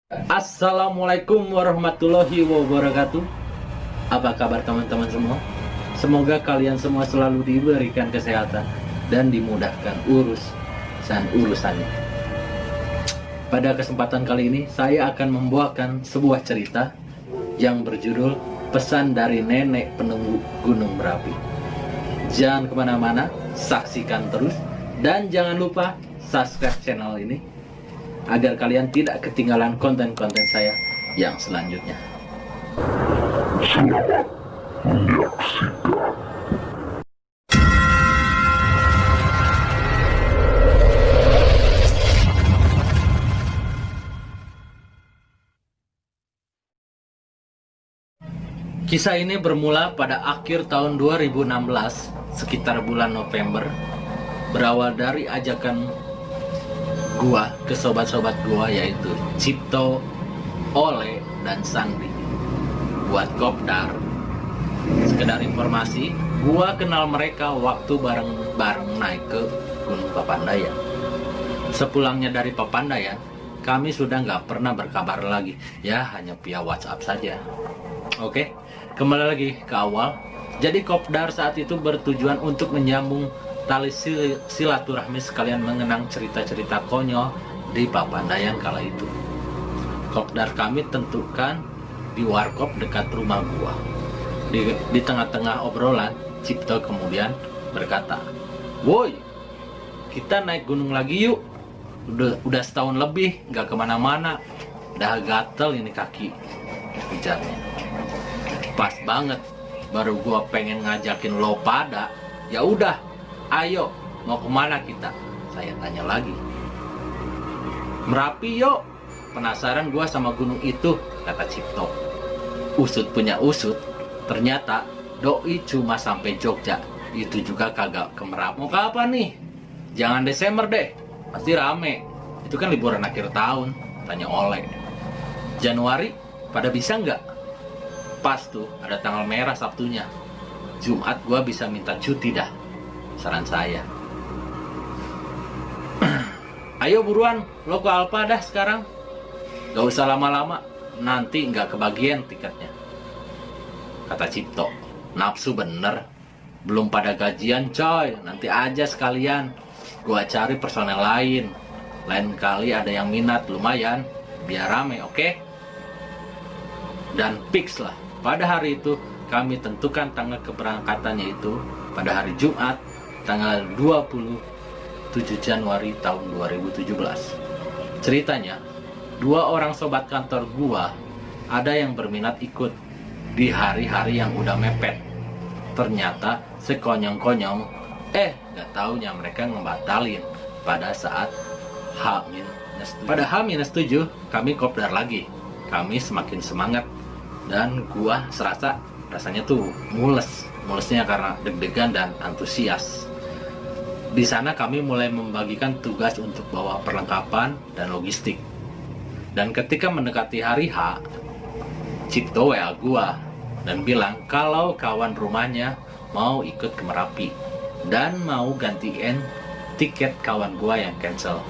Assalamualaikum warahmatullahi wabarakatuh. Apa kabar teman-teman semua? Semoga kalian semua selalu diberikan kesehatan dan dimudahkan urusannya. Pada kesempatan kali ini saya akan membawakan sebuah cerita yang berjudul Pesan dari Nenek Penunggu Gunung Merapi. Jangan kemana-mana, saksikan terus dan jangan lupa subscribe channel ini agar kalian tidak ketinggalan konten-konten saya yang selanjutnya. Selamat menyaksikan. Kisah ini bermula pada akhir tahun 2016, sekitar bulan November, berawal dari ajakan gua ke sobat-sobat gua yaitu Cipto, Ole, dan Sandi buat kopdar. Sekedar informasi, gua kenal mereka waktu bareng-bareng naik ke Gunung Papandayan. Sepulangnya dari Papandayan, kami sudah nggak pernah berkabar lagi, ya hanya via WhatsApp saja. Oke, kembali lagi ke awal. Jadi kopdar saat itu bertujuan untuk menyambung tali silaturahmi sekalian mengenang cerita-cerita konyol di Papandayan kala itu. Kopdar kami tentukan di warkop dekat rumah gua. Di tengah-tengah obrolan, Cipto kemudian berkata, "Woi, kita naik gunung lagi yuk. Udah setahun lebih gak kemana-mana. Udah gatel ini kaki," ujarnya. Pas banget, baru gua pengen ngajakin lo pada. Ya udah, ayo, mau kemana kita? Saya tanya lagi. Merapi yuk. Penasaran gua sama gunung itu, kata Cipto. Usut punya usut, ternyata doi cuma sampai Jogja. Itu juga kagak ke Merapi. Mau kapan nih? Jangan Desember deh, pasti rame. Itu kan liburan akhir tahun, tanya Oleh. Januari, pada bisa nggak? Pas tuh, ada tanggal merah Sabtunya. Jumat gua bisa minta cuti dah, saran saya. Ayo buruan, lo ke Alfa dah sekarang. Gak usah lama-lama, nanti nggak kebagian tiketnya, kata Cipto. Nafsu bener, belum pada gajian coy, nanti aja sekalian. Gua cari personel lain kali ada yang minat lumayan, biar rame, oke? Dan fix lah, pada hari itu kami tentukan tanggal keberangkatannya itu pada hari Jumat, tanggal 27 Januari tahun 2017. Ceritanya, 2 orang sobat kantor gua ada yang berminat ikut di hari-hari yang udah mepet. Ternyata sekonyong-konyong, gak taunya mereka ngebatalin pada saat pada H-7 kami kopdar lagi. Kami semakin semangat dan gua rasanya tuh mulesnya karena deg-degan dan antusias. Di sana kami mulai membagikan tugas untuk bawa perlengkapan dan logistik. Dan ketika mendekati hari H, Cipto WA gua dan bilang kalau kawan rumahnya mau ikut ke Merapi dan mau gantiin tiket kawan gua yang cancel.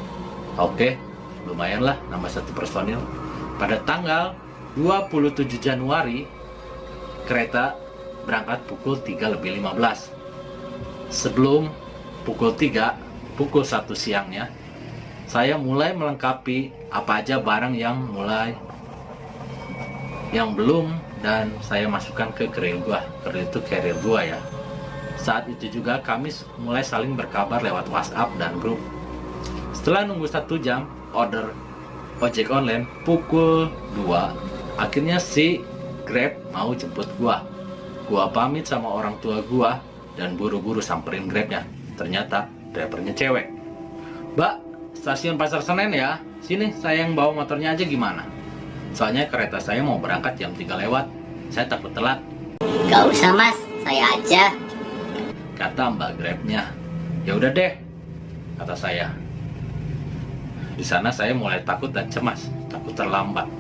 Oke, lumayan lah nambah 1 personil. Pada tanggal 27 Januari, kereta berangkat pukul 3:15. Sebelum pukul 3, pukul 1 siangnya, saya mulai melengkapi apa aja barang yang belum dan saya masukkan ke keril gua. Keril itu carrier gua ya. Saat itu juga kami mulai saling berkabar lewat WhatsApp dan grup. Setelah nunggu 1 jam, order ojek online pukul 2. Akhirnya si Grab mau jemput gua. Gua pamit sama orang tua gua dan buru-buru samperin Grabnya. Ternyata drivernya cewek. "Mbak, stasiun Pasar Senen ya. Sini saya yang bawa motornya aja gimana? Soalnya kereta saya mau berangkat jam 3 lewat. Saya takut telat." "Gak usah mas, saya aja," kata Mbak Grabnya. "Ya udah deh," kata saya. Di sana saya mulai takut dan cemas, takut terlambat.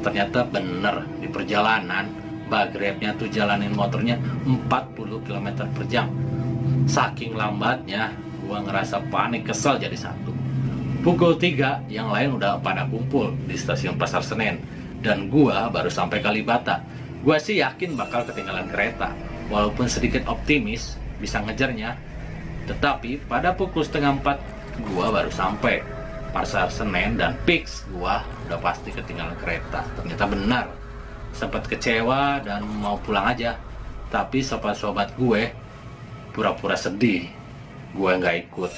Ternyata bener, di perjalanan Mbak Grabnya tuh jalanin motornya 40 km per jam. Saking lambatnya, gua ngerasa panik, kesel jadi satu. Pukul 3 yang lain udah pada kumpul di stasiun Pasar Senen, dan gua baru sampai Kalibata. Gua sih yakin bakal ketinggalan kereta, walaupun sedikit optimis bisa ngejarnya. Tetapi pada pukul setengah 4 gua baru sampai Pasar Senen, dan fix gua udah pasti ketinggalan kereta. Ternyata benar. Sempat kecewa dan mau pulang aja, tapi sobat-sobat gue pura-pura sedih gue nggak ikut,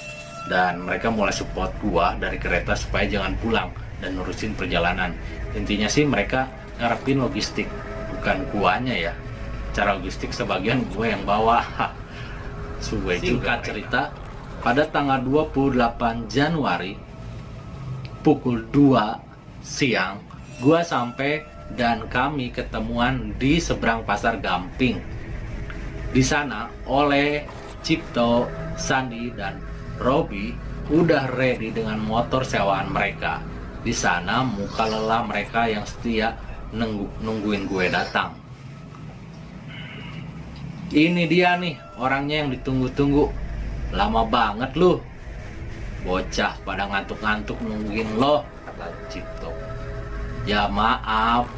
dan mereka mulai support gue dari kereta supaya jangan pulang dan nurusin perjalanan. Intinya sih mereka ngarepin logistik, bukan guanya ya. Cara logistik sebagian gue yang bawa. Singkat cerita, pada tanggal 28 Januari pukul 2 siang gue sampai, dan kami ketemuan di seberang Pasar Gamping. Di sana Oleh, Cipto, Sandi, dan Robi udah ready dengan motor sewaan mereka. Di sana muka lelah mereka yang setia nungguin gue datang. Ini dia nih orangnya yang ditunggu-tunggu. Lama banget lu. Bocah pada ngantuk-ngantuk nungguin lo, kata Cipto. Ya maaf,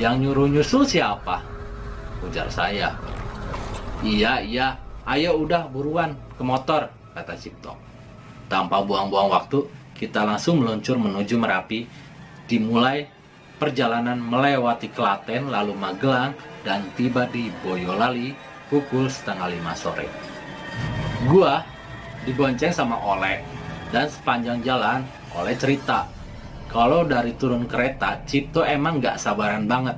yang nyuruh nyusul siapa? Ujar saya. Iya, ayo udah buruan ke motor, kata Cipto. Tanpa buang-buang waktu, kita langsung meluncur menuju Merapi. Dimulai perjalanan melewati Klaten, lalu Magelang, dan tiba di Boyolali pukul setengah 5 sore. Gua dibonceng sama Oleh, dan sepanjang jalan Oleh cerita kalau dari turun kereta Cipto emang gak sabaran banget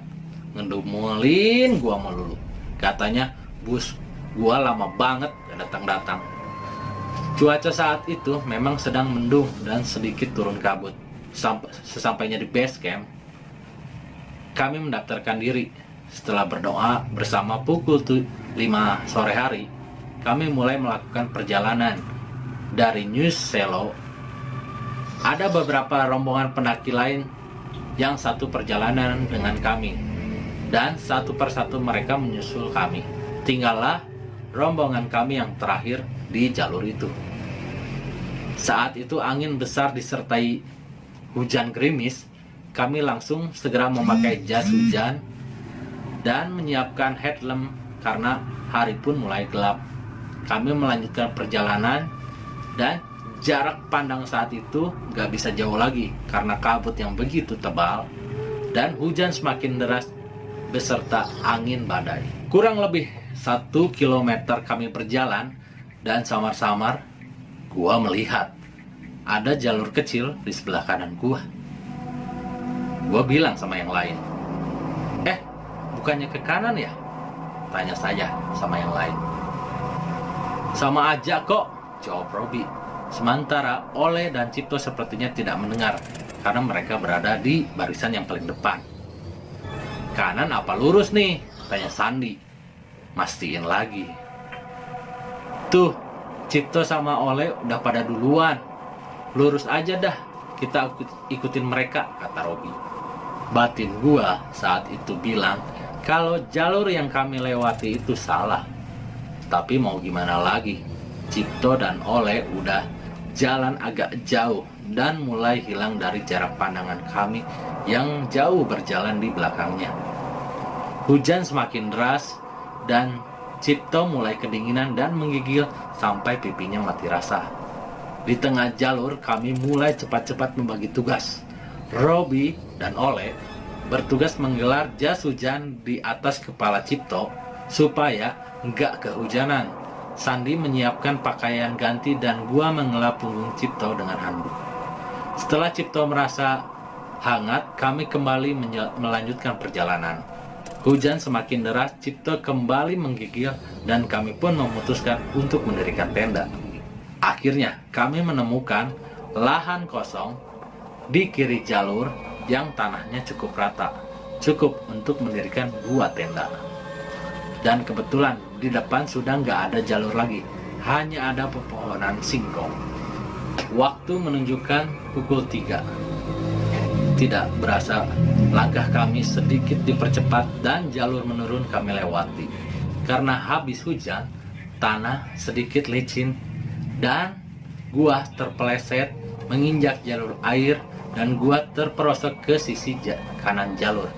ngedumulin gua melulu. Katanya bus gua lama banget gak datang-datang. Cuaca saat itu memang sedang mendung dan sedikit turun kabut. Sesampainya di base camp, kami mendaftarkan diri. Setelah berdoa bersama pukul 5 sore hari, kami mulai melakukan perjalanan dari New Selo. Ada beberapa rombongan pendaki lain yang satu perjalanan dengan kami, dan satu persatu mereka menyusul kami. Tinggallah rombongan kami yang terakhir di jalur itu. Saat itu angin besar disertai hujan gerimis. Kami langsung segera memakai jas hujan dan menyiapkan headlamp karena hari pun mulai gelap. Kami melanjutkan perjalanan, dan jarak pandang saat itu gak bisa jauh lagi karena kabut yang begitu tebal dan hujan semakin deras beserta angin badai. Kurang lebih 1 kilometer kami berjalan, dan samar-samar gua melihat ada jalur kecil di sebelah kanan gua. Gua bilang sama yang lain, bukannya ke kanan ya? Tanya saya sama yang lain. Sama aja kok, jawab Robi. Sementara Oleh dan Cipto sepertinya tidak mendengar karena mereka berada di barisan yang paling depan. Kanan apa lurus nih? Tanya Sandi. Mastiin lagi. Tuh, Cipto sama Oleh udah pada duluan. Lurus aja dah, kita ikutin mereka, kata Robi. Batin gua saat itu bilang kalau jalur yang kami lewati itu salah. Tapi mau gimana lagi? Cipto dan Oleh udah jalan agak jauh dan mulai hilang dari jarak pandangan kami yang jauh berjalan di belakangnya. Hujan semakin deras dan Cipto mulai kedinginan dan menggigil sampai pipinya mati rasa. Di tengah jalur kami mulai cepat-cepat membagi tugas. Robi dan Oleh bertugas menggelar jas hujan di atas kepala Cipto supaya nggak kehujanan. Sandi menyiapkan pakaian ganti dan gua mengelap punggung Cipto dengan handuk. Setelah Cipto merasa hangat, kami kembali melanjutkan perjalanan. Hujan semakin deras, Cipto kembali menggigil, dan kami pun memutuskan untuk mendirikan tenda. Akhirnya kami menemukan lahan kosong di kiri jalur yang tanahnya cukup rata, cukup untuk mendirikan 2 tenda. Dan kebetulan di depan sudah nggak ada jalur lagi, hanya ada pepohonan singkong. Waktu menunjukkan pukul 3. Tidak berasa langkah kami sedikit dipercepat dan jalur menurun kami lewati. Karena habis hujan, tanah sedikit licin dan gua terpeleset menginjak jalur air dan gua terperosok ke sisi kanan jalur.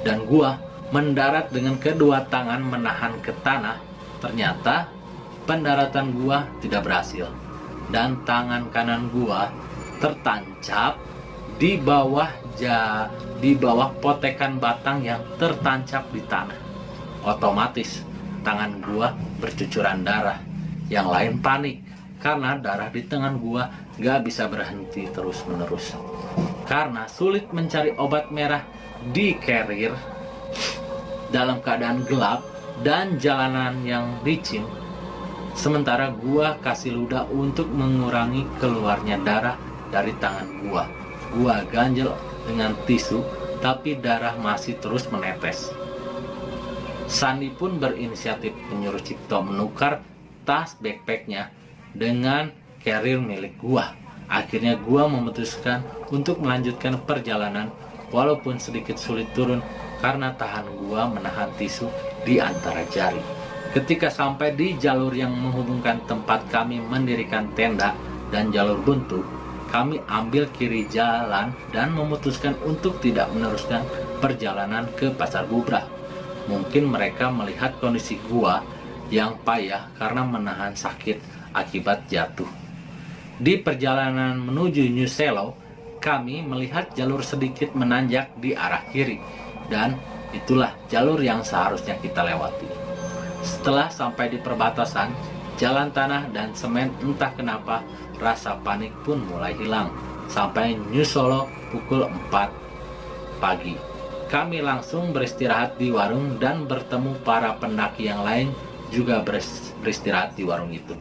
Dan gua mendarat dengan kedua tangan menahan ke tanah. Ternyata pendaratan gua tidak berhasil dan tangan kanan gua tertancap di bawah potekan batang yang tertancap di tanah. Otomatis tangan gua bercucuran darah. Yang lain panik karena darah di tangan gua gak bisa berhenti terus-menerus. Karena sulit mencari obat merah di carrier dalam keadaan gelap dan jalanan yang licin, sementara gua kasih ludah untuk mengurangi keluarnya darah dari tangan gua. Gua ganjel dengan tisu, tapi darah masih terus menetes. Sandi pun berinisiatif menyuruh Cipto menukar tas backpacknya dengan carrier milik gua. Akhirnya gua memutuskan untuk melanjutkan perjalanan walaupun sedikit sulit turun karena tahan gua menahan tisu di antara jari. Ketika sampai di jalur yang menghubungkan tempat kami mendirikan tenda dan jalur buntu, kami ambil kiri jalan dan memutuskan untuk tidak meneruskan perjalanan ke Pasar Bubrah. Mungkin mereka melihat kondisi gua yang payah karena menahan sakit akibat jatuh. Di perjalanan menuju New Selo, kami melihat jalur sedikit menanjak di arah kiri, dan itulah jalur yang seharusnya kita lewati. Setelah sampai di perbatasan, jalan tanah dan semen, entah kenapa rasa panik pun mulai hilang. Sampai New Solo pukul 4 pagi. Kami langsung beristirahat di warung dan bertemu para pendaki yang lain juga beristirahat di warung itu.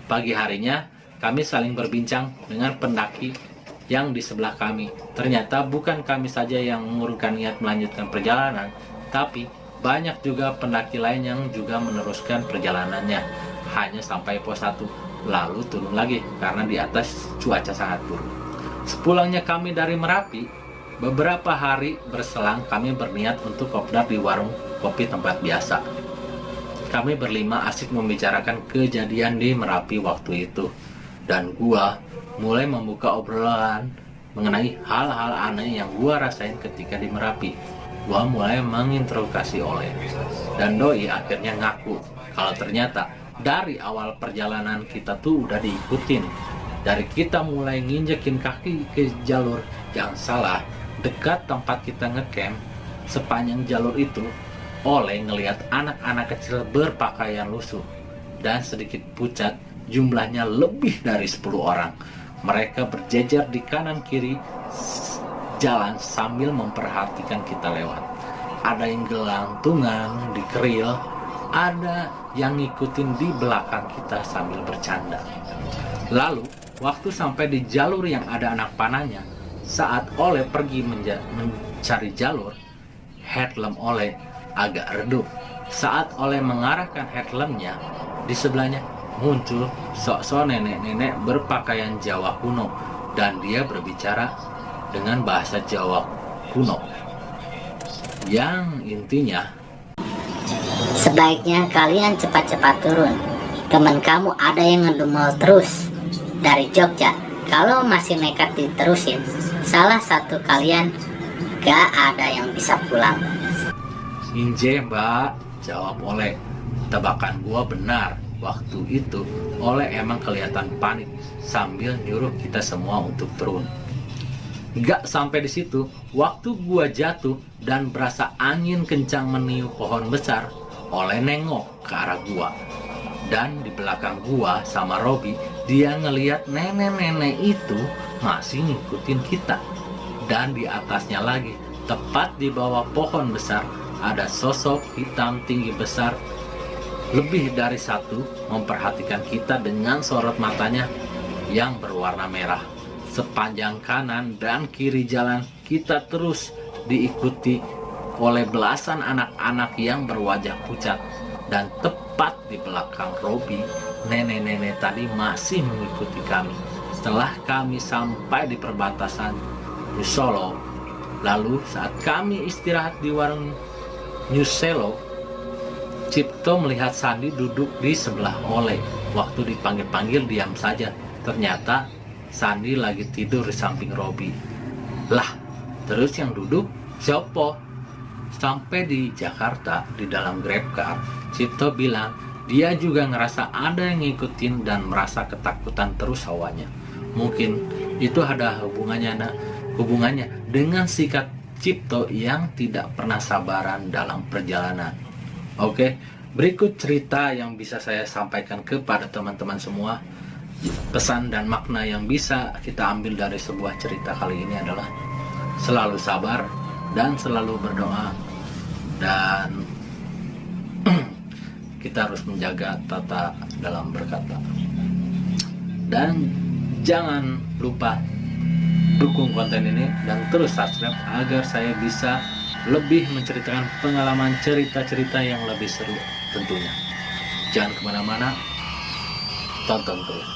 Pagi harinya, kami saling berbincang dengan pendaki yang di sebelah kami. Ternyata bukan kami saja yang mengurungkan niat melanjutkan perjalanan, tapi banyak juga pendaki lain yang juga meneruskan perjalanannya hanya sampai pos 1, lalu turun lagi karena di atas cuaca sangat buruk. Sepulangnya kami dari Merapi, beberapa hari berselang kami berniat untuk kopdar di warung kopi tempat biasa. Kami berlima asik membicarakan kejadian di Merapi waktu itu, dan gua mulai membuka obrolan mengenai hal-hal aneh yang gua rasain ketika di Merapi. Gua mulai menginterogasi Oleh, dan Doi akhirnya ngaku kalau ternyata dari awal perjalanan kita tuh udah diikutin. Dari kita mulai nginjekin kaki ke jalur yang salah dekat tempat kita ngecamp, sepanjang jalur itu Oleh ngelihat anak-anak kecil berpakaian lusuh dan sedikit pucat, jumlahnya lebih dari 10 orang. Mereka berjejer di kanan kiri jalan sambil memperhatikan kita lewat. Ada yang gelantungan di keril, ada yang ngikutin di belakang kita sambil bercanda. Lalu, waktu sampai di jalur yang ada anak panahnya, saat Oleh pergi mencari jalur, headlamp Oleh agak redup. Saat Oleh mengarahkan headlampnya, di sebelahnya muncul sok-sok nenek-nenek berpakaian Jawa kuno, dan dia berbicara dengan bahasa Jawa kuno yang intinya, Sebaiknya kalian cepat-cepat turun. Teman kamu ada yang ngedumel terus dari Jogja. Kalau masih nekat diterusin, salah satu kalian gak ada yang bisa pulang. "Inje mbak," jawab Oleh. Tebakan gua benar. Waktu itu Oleh emang kelihatan panik sambil nyuruh kita semua untuk turun. Gak sampai di situ, waktu gua jatuh dan berasa angin kencang meniup pohon besar, Oleh nengok ke arah gua. Dan di belakang gua sama Robi, dia ngeliat nenek-nenek itu masih ngikutin kita. Dan di atasnya lagi, tepat di bawah pohon besar, ada sosok hitam tinggi besar, lebih dari satu, memperhatikan kita dengan sorot matanya yang berwarna merah. Sepanjang kanan dan kiri jalan, kita terus diikuti oleh belasan anak-anak yang berwajah pucat. Dan tepat di belakang Robi, nenek-nenek tadi masih mengikuti kami. Setelah kami sampai di perbatasan New Solo, lalu saat kami istirahat di warung New Selo, Cipto melihat Sandi duduk di sebelah Oleh. Waktu dipanggil-panggil diam saja. Ternyata Sandi lagi tidur di samping Robi. Lah, terus yang duduk siapa? Sampai di Jakarta di dalam Grabcar, Cipto bilang dia juga ngerasa ada yang ngikutin dan merasa ketakutan terus awalnya. Mungkin itu ada hubungannya dengan sikap Cipto yang tidak pernah sabaran dalam perjalanan. Oke, berikut cerita yang bisa saya sampaikan kepada teman-teman semua. Pesan dan makna yang bisa kita ambil dari sebuah cerita kali ini adalah selalu sabar dan selalu berdoa, dan kita harus menjaga tata dalam berkata. Dan jangan lupa dukung konten ini dan terus subscribe agar saya bisa lebih menceritakan pengalaman cerita-cerita yang lebih seru tentunya. Jangan kemana-mana, tonton terus.